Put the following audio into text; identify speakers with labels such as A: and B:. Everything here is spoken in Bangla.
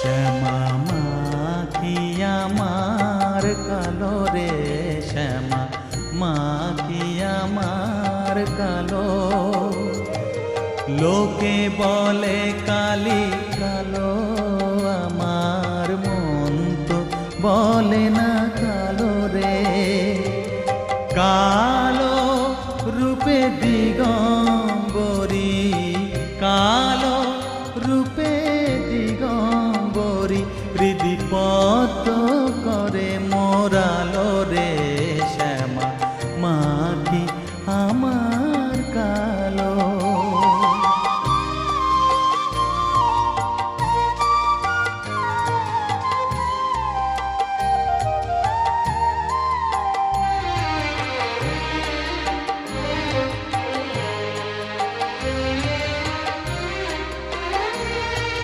A: শ্যামা মাখি আমার কালো রে, শ্যামা মাখি আমার কালো। লোকে বলে কালি কালো, আমার মন তো বলে না কালো রে। কালো রূপে দিগম্বরী, কালো রূপে দিগম্বরী, হৃদি পদ্ম করে মোরালো রে।